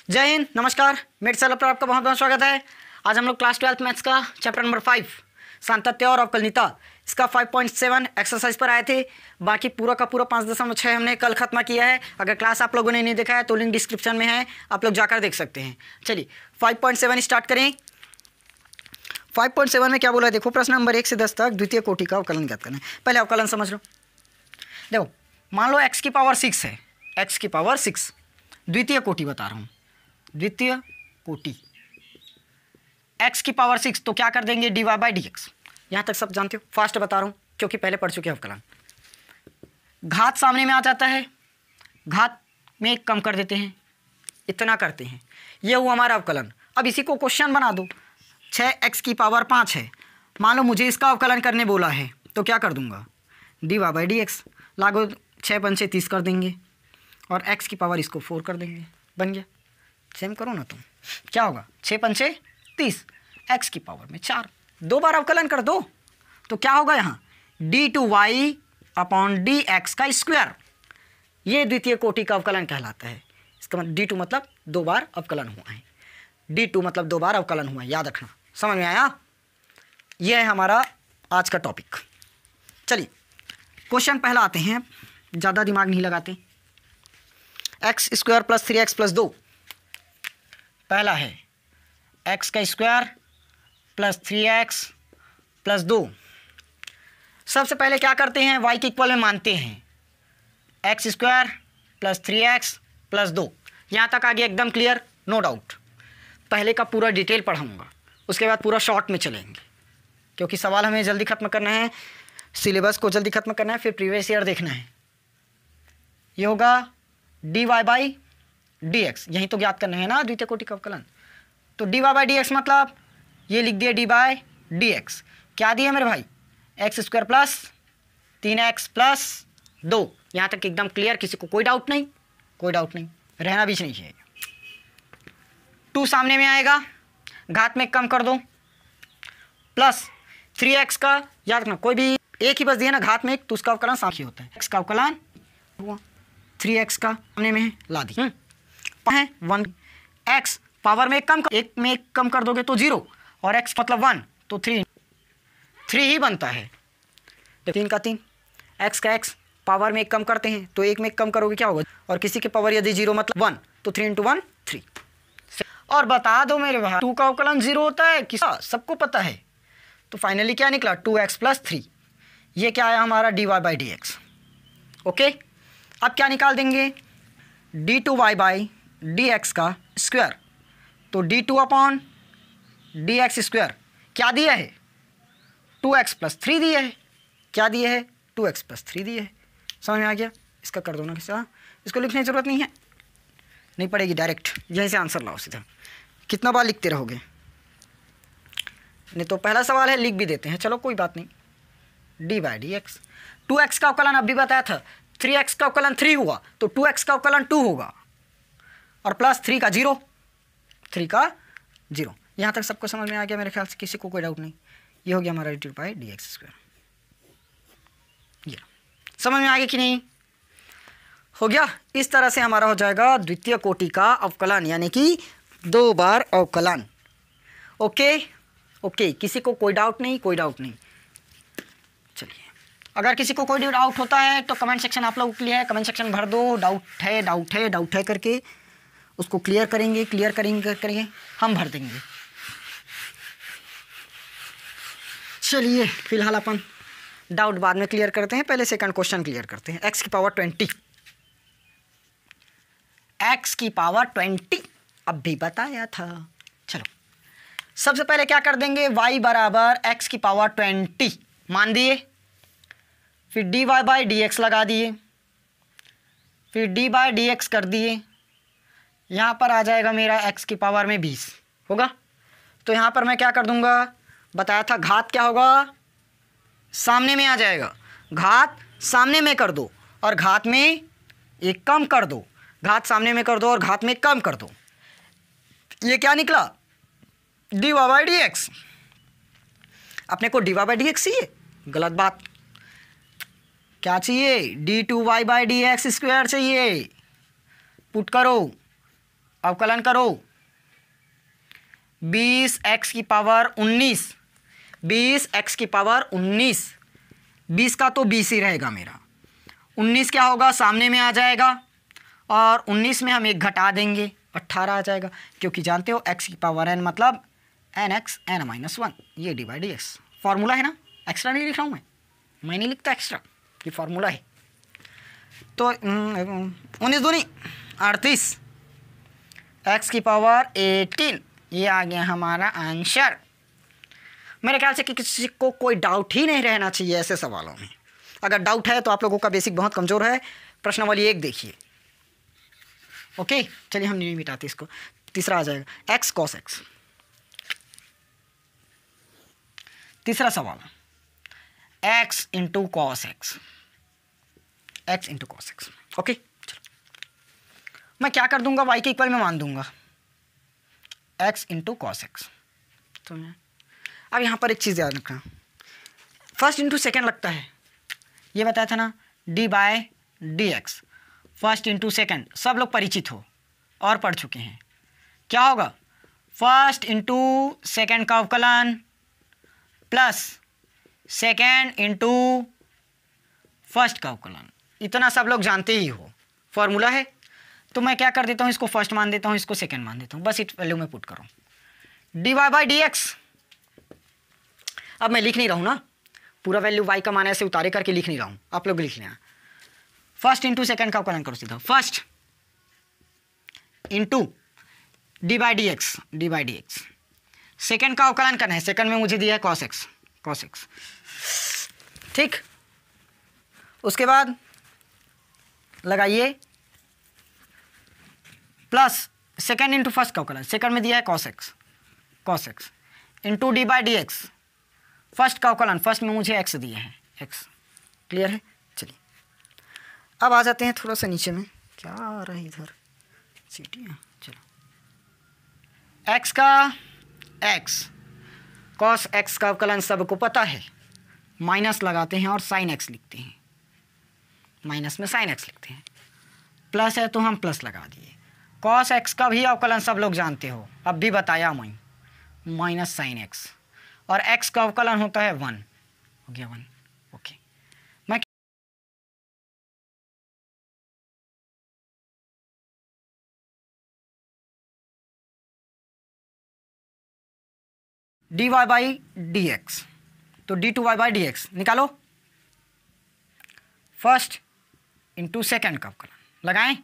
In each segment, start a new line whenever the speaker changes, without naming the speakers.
जय हिंद, नमस्कार। मेरे चैनल पर आपका बहुत बहुत स्वागत है। आज हम लोग क्लास 12 मैथ्स का चैप्टर नंबर 5 सातत्य और अवकलनीयता इसका 5.7 एक्सरसाइज पर आए थे। बाकी पूरा का पूरा 5.6 हमने कल खत्म किया है। अगर क्लास आप लोगों ने नहीं देखा है तो लिंक डिस्क्रिप्शन में है, आप लोग जाकर देख सकते हैं। चलिए 5.7 स्टार्ट करें। 5.7 में क्या बोला है देखो, प्रश्न नंबर 1 से 10 तक द्वितीय कोटि का अवकलन ज्ञात करना है। पहले अवकलन समझ लो। देखो मान लो x की पावर 6 है, x की पावर 6 द्वितीय कोटि बता रहा हूँ, द्वितीय कोटि x की पावर 6 तो क्या कर देंगे dy बाई डी एक्स। यहाँ तक सब जानते हो, फास्ट बता रहा हूँ क्योंकि पहले पढ़ चुके हैं अवकलन। घात सामने में आ जाता है, घात में एक कम कर देते हैं, इतना करते हैं। ये हुआ हमारा अवकलन। अब इसी को क्वेश्चन बना दो। 6x की पावर 5 है, मान लो मुझे इसका अवकलन करने बोला है तो क्या कर दूंगा dy बाई डी एक्स, लागू 6 पंचे 30 कर देंगे और x की पावर इसको 4 कर देंगे, बन गया। सेम करो ना तुम, क्या होगा 6 पंचे 30, x की पावर में 4, 2 बार अवकलन कर दो तो क्या होगा यहाँ d2y अपॉन डी एक्स का स्क्वायर। ये द्वितीय कोटि का अवकलन कहलाता है। इसका मतलब d2 मतलब 2 बार अवकलन हुआ है, d2 मतलब 2 बार अवकलन हुआ है, याद रखना। समझ में आया? यह है हमारा आज का टॉपिक। चलिए क्वेश्चन पहला आते हैं, ज़्यादा दिमाग नहीं लगाते। X square plus 3x plus 2, पहला है x का स्क्वायर प्लस 3x प्लस 2। सबसे पहले क्या करते हैं, y के इक्वल में मानते हैं x square plus 3x plus 2। यहाँ तक आगे एकदम क्लियर, नो डाउट। पहले का पूरा डिटेल पढ़ाऊँगा, उसके बाद पूरा शॉर्ट में चलेंगे क्योंकि सवाल हमें जल्दी ख़त्म करना है, सिलेबस को जल्दी ख़त्म करना है, फिर प्रीवियस ईयर देखना है। ये होगा dy बाई डी एक्स, यही तो ज्ञात करना है ना द्वितीय कोटि का अवकलन। तो dy बाई डी एक्स मतलब ये लिख दिया डी बाई डी एक्स। क्या दिया मेरे भाई, x square plus 3x plus 2। यहाँ तक एकदम क्लियर, किसी को कोई डाउट नहीं, कोई डाउट नहीं, रहना भी नहीं चाहिए। 2 सामने में आएगा, घात में कम कर दो, प्लस 3x का याद रखना, कोई भी एक ही बस दिया ना घात में एक तो उसका अवकलन साथ ही होता है। x का अवकलन हुआ 3x का सामने में ला दी है 1, x पावर में एक में एक कम कर दोगे तो 0 और x मतलब 1 तो 3 ही बनता है। 3 का 3, x का x पावर में एक कम करते हैं तो एक में एक कम करोगे क्या होगा, और किसी के पावर यदि 0 मतलब 1 तो 3 × 1 3। और बता दो मेरे भाई 2 का अवकलन 0 होता है, किसा सबको पता है। तो फाइनली क्या निकला 2x प्लस 3। ये क्या आया हमारा dy by D x. Okay, अब क्या निकाल देंगे d2y बाई डी एक्स का स्क्वायर। तो d2 upon D x square क्या दिया है 2x प्लस 3 दिया है। क्या दिया है 2x प्लस 3 दिया है। समझ में आ गया? इसका कर दो ना किसी, इसको लिखने की ज़रूरत नहीं है, नहीं पड़ेगी, डायरेक्ट यहीं से आंसर लाओ सीधा। कितना बार लिखते रहोगे, नहीं तो पहला सवाल है लिख भी देते हैं, चलो कोई बात नहीं। D by D x, 2x का अवकलन अभी बताया था, 3x का अवकलन 3 हुआ तो 2x का अवकलन 2 होगा और प्लस 3 का 0, 3 का 0। यहाँ तक सबको समझ में आ गया मेरे ख्याल से, किसी को कोई डाउट नहीं। ये हो गया हमारा D by D x square. ये समझ में आ गया कि नहीं? हो गया। इस तरह से हमारा हो जाएगा द्वितीय कोटि का अवकलन, यानी कि 2 बार अवकलन। ओके ओके, किसी को कोई डाउट नहीं, कोई डाउट नहीं। चलिए अगर किसी को कोई डाउट होता है तो कमेंट सेक्शन आप लोगों के लिए है, कमेंट सेक्शन भर दो, डाउट है डाउट है डाउट है करके उसको क्लियर करेंगे हम भर देंगे। चलिए फिलहाल अपन डाउट बाद में क्लियर करते हैं, पहले सेकंड क्वेश्चन क्लियर करते हैं। x की पावर 20, x की पावर 20 अब भी बताया था। चलो सबसे पहले क्या कर देंगे, y बराबर x की पावर 20 मान दिए, फिर dy बाई डी एक्स लगा दिए, फिर d बाई डी एक्स कर दिए। यहाँ पर आ जाएगा मेरा x की पावर में 20 होगा। तो यहाँ पर मैं क्या कर दूंगा, बताया था घात क्या होगा, सामने में आ जाएगा, घात सामने में कर दो और घात में एक कम कर दो, घात सामने में कर दो और घात में कम कर दो। ये क्या निकला dy बाई डी एक्स। अपने को dy बाई डी एक्स चाहिए, गलत बात। क्या चाहिए, d2y by D x square चाहिए। पुट करो, अवकलन करो 20x की पावर 19, 20x की पावर 19, 20 का तो 20 ही रहेगा मेरा, 19 क्या होगा सामने में आ जाएगा और 19 में हम एक घटा देंगे 18 आ जाएगा, क्योंकि जानते हो x की पावर n मतलब nx n-1, ये dy/dx फार्मूला है ना, एक्स्ट्रा नहीं लिख रहा हूँ मैं नहीं लिखता एक्स्ट्रा, ये फार्मूला है। तो 19 दूनी 38, x की पावर 18, ये आ गया हमारा आंसर। मेरे ख्याल से कि किसी को कोई डाउट ही नहीं रहना चाहिए ऐसे सवालों में। अगर डाउट है तो आप लोगों का बेसिक बहुत कमज़ोर है। प्रश्नावली 1 देखिए। ओके चलिए हम नहीं मिटाते इसको, तीसरा आ जाएगा x cos x। तीसरा सवाल x into cos x, x into cos x. Okay चलो मैं क्या कर दूंगा, y के इक्वल में मान दूंगा x इंटू कॉस एक्स। तो मैं अब यहाँ पर एक चीज़ याद रखना, फर्स्ट इंटू सेकेंड लगता है, ये बताया था ना d/dx, फर्स्ट इंटू सेकेंड सब लोग परिचित हो और पढ़ चुके हैं। क्या होगा, फर्स्ट इंटू सेकेंड का अवकलन प्लस सेकेंड इंटू फर्स्ट का अवकलन, इतना सब लोग जानते ही हो, फॉर्मूला है। तो मैं क्या कर देता हूँ, इसको फर्स्ट मान देता हूँ, इसको सेकेंड मान देता हूँ, बस इस वैल्यू में पुट करो dy/dx। अब मैं लिख नहीं रहा हूँ ना, पूरा वैल्यू y का मान ऐसे उतारे करके लिख नहीं रहा हूँ, आप लोग लिख लेना। फर्स्ट इंटू सेकेंड का अवकलन करो सीधा, फर्स्ट इंटू dy/dx, सेकेंड का अवकलन करना है, सेकेंड में मुझे दिया है cos x, ठीक। उसके बाद लगाइए प्लस सेकेंड इंटू फर्स्ट का अवकलन, सेकेंड में दिया है cos x into dy/dx, first का अवकलन, फर्स्ट में मुझे x दिया है, x। क्लियर है। चलिए अब आ जाते हैं थोड़ा सा नीचे में, क्या आ रहा है इधर सीटियाँ। चलो x का x cos x का अवकलन सबको पता है, माइनस लगाते हैं और sin x लिखते हैं, माइनस में sin x लिखते हैं, प्लस है तो हम प्लस लगा दिए। cos x का भी अवकलन सब लोग जानते हो, अब भी बताया मैं, माइनस sin x, और x का अवकलन होता है 1, हो गया 1। ओके मैं dy/dx, तो d2y/dx निकालो, फर्स्ट इंटू सेकेंड का अवकलन लगाएं,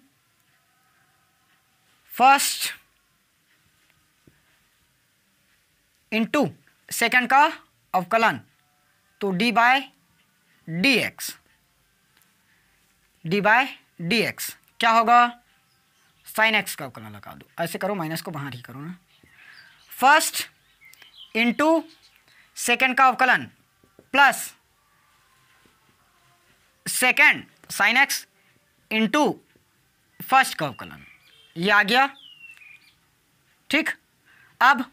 फर्स्ट इंटू सेकेंड का अवकलन, तो dy/dx क्या होगा, sin x का अवकलन लगा दो, ऐसे करो, माइनस को बाहर ही करो ना, फर्स्ट इंटू सेकेंड का अवकलन plus second sin x into first का अवकलन, ये आ गया, ठीक। अब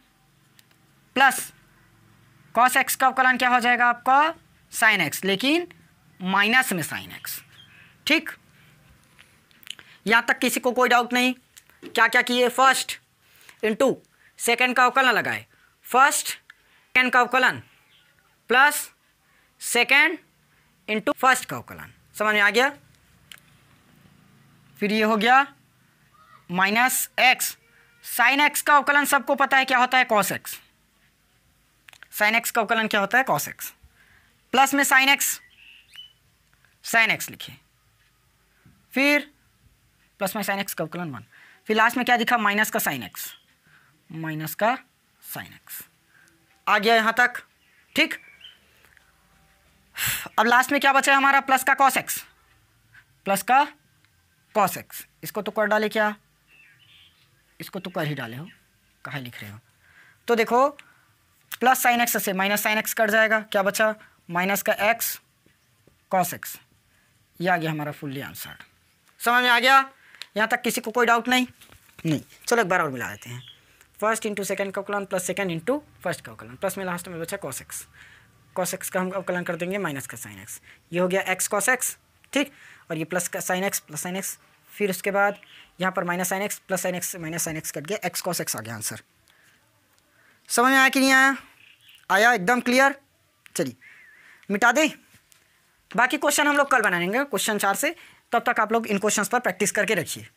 प्लस cos x का अवकलन क्या हो जाएगा आपका, sin x, लेकिन माइनस में sin x, ठीक। यहाँ तक किसी को कोई डाउट नहीं। क्या क्या किए, फर्स्ट इंटू सेकेंड का अवकलन लगाए, फर्स्ट सेकेंड का अवकलन प्लस सेकेंड इंटू फर्स्ट का अवकलन, समझ में आ गया। फिर ये हो गया माइनस एक्स, साइन एक्स का अवकलन सबको पता है क्या होता है, कॉस एक्स। साइन एक्स का अवकलन क्या होता है, कॉस एक्स, प्लस में साइन एक्स लिखे, फिर प्लस में साइन एक्स का अवकलन 1, फिर लास्ट में क्या दिखा, माइनस का साइन एक्स, माइनस का साइन एक्स आ गया यहाँ तक, ठीक। अब लास्ट में क्या बचा है हमारा, प्लस का कॉस एक्स, प्लस का कॉस एक्स, इसको तो कर डाले क्या, इसको तो कर ही डाले हो, कहाँ लिख रहे हो। तो देखो प्लस साइन एक्स से माइनस साइन एक्स कट जाएगा, क्या बचा, माइनस का एक्स कॉस एक्स, ये आ गया हमारा फुल्ली आंसर। समझ में आ गया, यहाँ तक किसी को कोई डाउट नहीं। चलो एक बार और मिला देते हैं, फर्स्ट इंटू सेकेंड का अवकलन प्लस सेकेंड इंटू फर्स्ट का अवकलन, प्लस में लास्ट में बचा कॉस एक्स, कॉस एक्स का हम अवकलन कर देंगे माइनस का साइन एक्स, ये हो गया एक्स कॉस एक्स, ठीक। और ये प्लस का sine x plus sine x, फिर उसके बाद यहाँ पर minus sine x plus sine x minus sine x cut गया, एक्स कॉस एक्स आ गया आंसर। समझ में आया कि नहीं आया? आया, एकदम क्लियर। चलिए मिटा दें, बाकी क्वेश्चन हम लोग कल बनाएंगे क्वेश्चन 4 से। तब तक आप लोग इन क्वेश्चंस पर प्रैक्टिस करके रखिए।